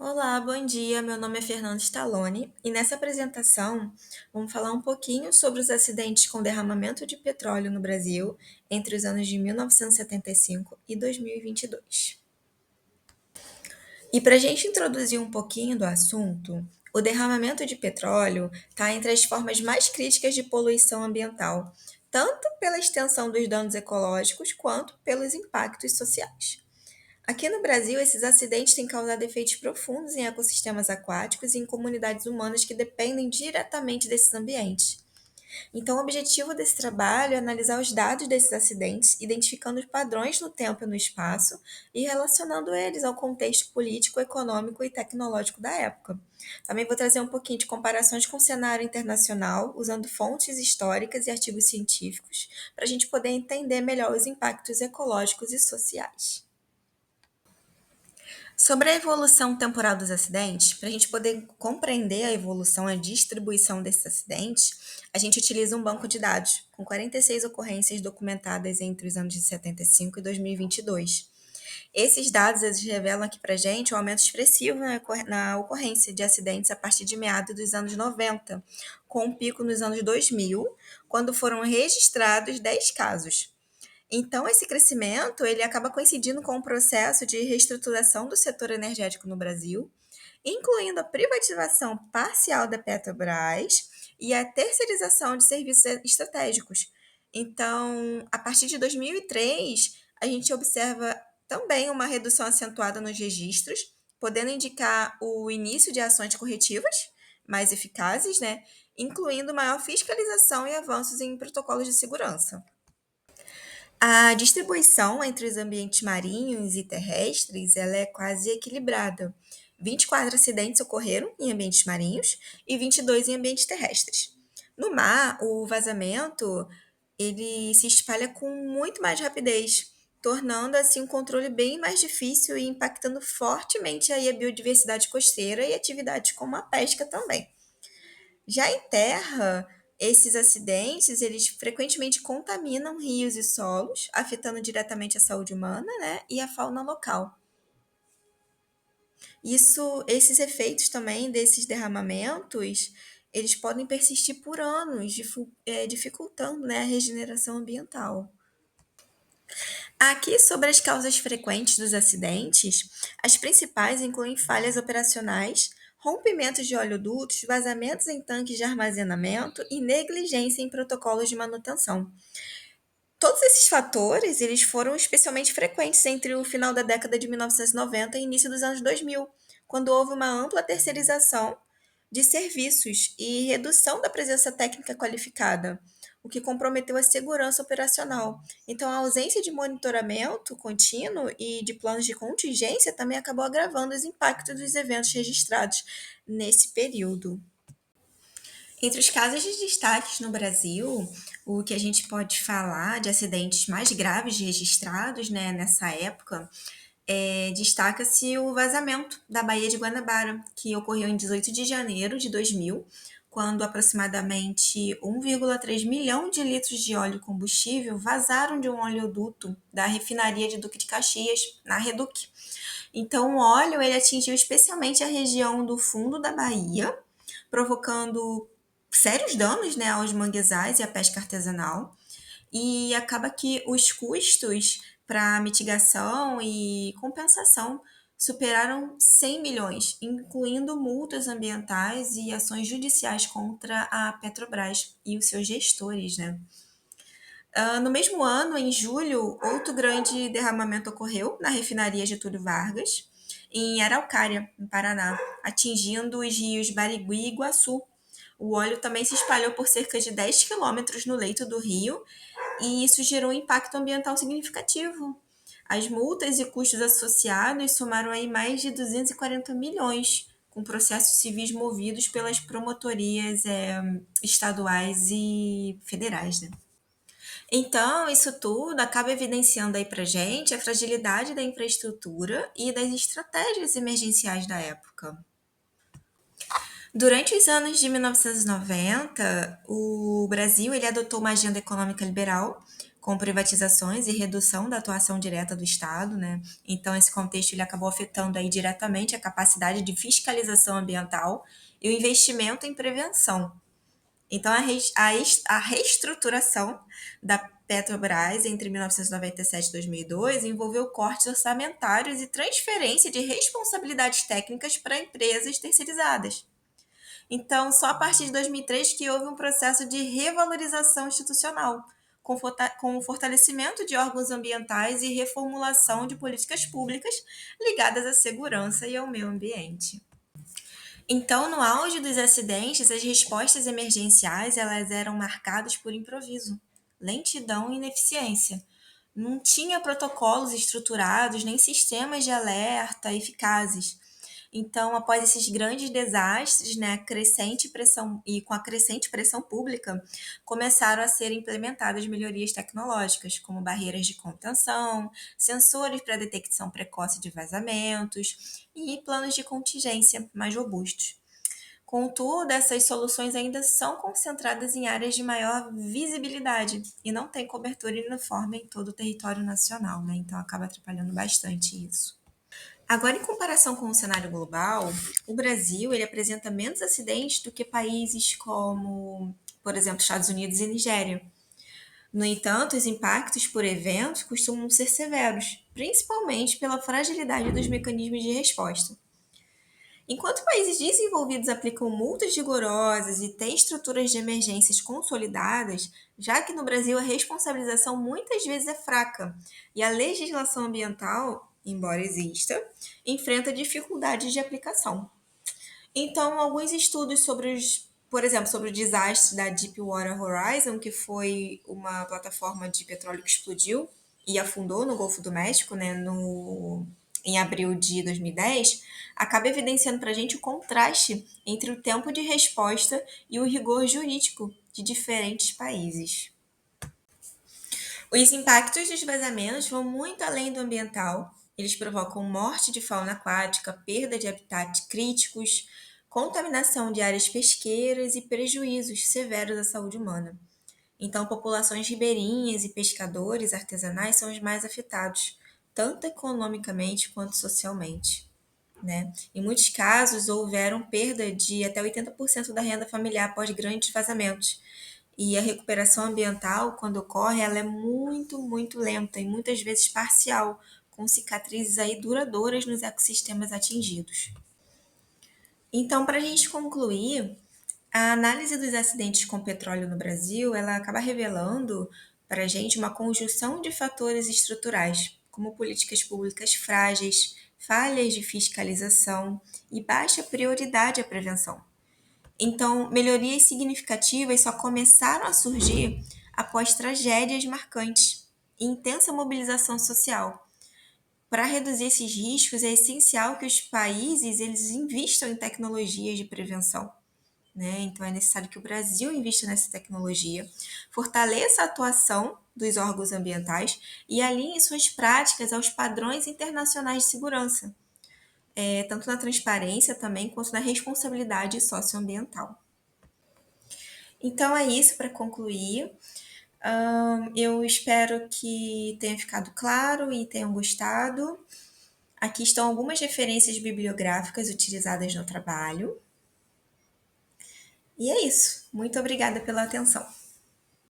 Olá, bom dia. Meu nome é Fernanda Stallone e nessa apresentação vamos falar um pouquinho sobre os acidentes com derramamento de petróleo no Brasil entre os anos de 1975 e 2022. E para a gente introduzir um pouquinho do assunto, o derramamento de petróleo está entre as formas mais críticas de poluição ambiental, tanto pela extensão dos danos ecológicos quanto pelos impactos sociais. Aqui no Brasil, esses acidentes têm causado efeitos profundos em ecossistemas aquáticos e em comunidades humanas que dependem diretamente desses ambientes. Então, o objetivo desse trabalho é analisar os dados desses acidentes, identificando os padrões no tempo e no espaço e relacionando eles ao contexto político, econômico e tecnológico da época. Também vou trazer um pouquinho de comparações com o cenário internacional, usando fontes históricas e artigos científicos, para a gente poder entender melhor os impactos ecológicos e sociais. Sobre a evolução temporal dos acidentes, para a gente poder compreender a evolução e a distribuição desses acidentes, a gente utiliza um banco de dados com 46 ocorrências documentadas entre os anos de 75 e 2022. Esses dados eles revelam aqui para a gente um aumento expressivo na ocorrência de acidentes a partir de meados dos anos 90, com um pico nos anos 2000, quando foram registrados 10 casos. Então, esse crescimento ele acaba coincidindo com o processo de reestruturação do setor energético no Brasil, incluindo a privatização parcial da Petrobras e a terceirização de serviços estratégicos. Então, a partir de 2003, a gente observa também uma redução acentuada nos registros, podendo indicar o início de ações corretivas mais eficazes, né? Incluindo maior fiscalização e avanços em protocolos de segurança. A distribuição entre os ambientes marinhos e terrestres ela é quase equilibrada. 24 acidentes ocorreram em ambientes marinhos e 22 em ambientes terrestres. No mar, o vazamento ele se espalha com muito mais rapidez, tornando assim um controle bem mais difícil e impactando fortemente aí a biodiversidade costeira e atividades como a pesca também. Já em terra, esses acidentes, eles frequentemente contaminam rios e solos, afetando diretamente a saúde humana, né, e a fauna local. Esses efeitos também desses derramamentos, eles podem persistir por anos, dificultando, né, a regeneração ambiental. Aqui, sobre as causas frequentes dos acidentes, as principais incluem falhas operacionais, rompimentos de oleodutos, vazamentos em tanques de armazenamento e negligência em protocolos de manutenção. Todos esses fatores, eles foram especialmente frequentes entre o final da década de 1990 e início dos anos 2000, quando houve uma ampla terceirização de serviços e redução da presença técnica qualificada, o que comprometeu a segurança operacional. Então, a ausência de monitoramento contínuo e de planos de contingência também acabou agravando os impactos dos eventos registrados nesse período. Entre os casos de destaques no Brasil, o que a gente pode falar de acidentes mais graves registrados, né, nessa época, destaca-se o vazamento da Baía de Guanabara, que ocorreu em 18 de janeiro de 2000, quando aproximadamente 1,3 milhão de litros de óleo combustível vazaram de um oleoduto da refinaria de Duque de Caxias, na Reduc. Então, o óleo ele atingiu especialmente a região do fundo da Baía, provocando sérios danos, né, aos manguezais e à pesca artesanal. E acaba que os custos para mitigação e compensação superaram 100 milhões, incluindo multas ambientais e ações judiciais contra a Petrobras e os seus gestores, né? No mesmo ano, em julho, outro grande derramamento ocorreu na refinaria Getúlio Vargas, em Araucária, no Paraná, atingindo os rios Barigui e Iguaçu. O óleo também se espalhou por cerca de 10 quilômetros no leito do rio e isso gerou um impacto ambiental significativo. As multas e custos associados somaram aí mais de 240 milhões, com processos civis movidos pelas promotorias estaduais e federais, né? Então, isso tudo acaba evidenciando aí para gente a fragilidade da infraestrutura e das estratégias emergenciais da época. Durante os anos de 1990, o Brasil ele adotou uma agenda econômica liberal, com privatizações e redução da atuação direta do Estado, né? Então, esse contexto ele acabou afetando aí diretamente a capacidade de fiscalização ambiental e o investimento em prevenção. Então, a reestruturação da Petrobras entre 1997 e 2002 envolveu cortes orçamentários e transferência de responsabilidades técnicas para empresas terceirizadas. Então, só a partir de 2003 que houve um processo de revalorização institucional, com o fortalecimento de órgãos ambientais e reformulação de políticas públicas ligadas à segurança e ao meio ambiente. Então, no auge dos acidentes, as respostas emergenciais elas eram marcadas por improviso, lentidão e ineficiência. Não tinha protocolos estruturados nem sistemas de alerta eficazes. Então, após esses grandes desastres, né, crescente pressão e com a crescente pressão pública, começaram a ser implementadas melhorias tecnológicas, como barreiras de contenção, sensores para detecção precoce de vazamentos e planos de contingência mais robustos. Contudo, essas soluções ainda são concentradas em áreas de maior visibilidade e não têm cobertura uniforme em todo o território nacional, né? Então acaba atrapalhando bastante isso. Agora, em comparação com o cenário global, o Brasil ele apresenta menos acidentes do que países como, por exemplo, Estados Unidos e Nigéria. No entanto, os impactos por eventos costumam ser severos, principalmente pela fragilidade dos mecanismos de resposta. Enquanto países desenvolvidos aplicam multas rigorosas e têm estruturas de emergências consolidadas, já que no Brasil a responsabilização muitas vezes é fraca e a legislação ambiental, embora exista, enfrenta dificuldades de aplicação. Então, alguns estudos sobre por exemplo, sobre o desastre da Deepwater Horizon, que foi uma plataforma de petróleo que explodiu e afundou no Golfo do México, né, em abril de 2010, acaba evidenciando para a gente o contraste entre o tempo de resposta e o rigor jurídico de diferentes países. Os impactos dos vazamentos vão muito além do ambiental. Eles provocam morte de fauna aquática, perda de habitats críticos, contaminação de áreas pesqueiras e prejuízos severos à saúde humana. Então, populações ribeirinhas e pescadores artesanais são os mais afetados, tanto economicamente quanto socialmente. Né? Em muitos casos, houveram perda de até 80% da renda familiar após grandes vazamentos. E a recuperação ambiental, quando ocorre, ela é muito, muito lenta e muitas vezes parcial, com cicatrizes aí duradouras nos ecossistemas atingidos. Então, para a gente concluir, a análise dos acidentes com petróleo no Brasil, ela acaba revelando para a gente uma conjunção de fatores estruturais, como políticas públicas frágeis, falhas de fiscalização e baixa prioridade à prevenção. Então, melhorias significativas só começaram a surgir após tragédias marcantes e intensa mobilização social. Para reduzir esses riscos, é essencial que os países eles investam em tecnologias de prevenção. Né? Então, é necessário que o Brasil invista nessa tecnologia, fortaleça a atuação dos órgãos ambientais e alinhe suas práticas aos padrões internacionais de segurança, tanto na transparência também quanto na responsabilidade socioambiental. Então é isso para concluir. Eu espero que tenha ficado claro e tenham gostado. Aqui estão algumas referências bibliográficas utilizadas no trabalho. E é isso. Muito obrigada pela atenção.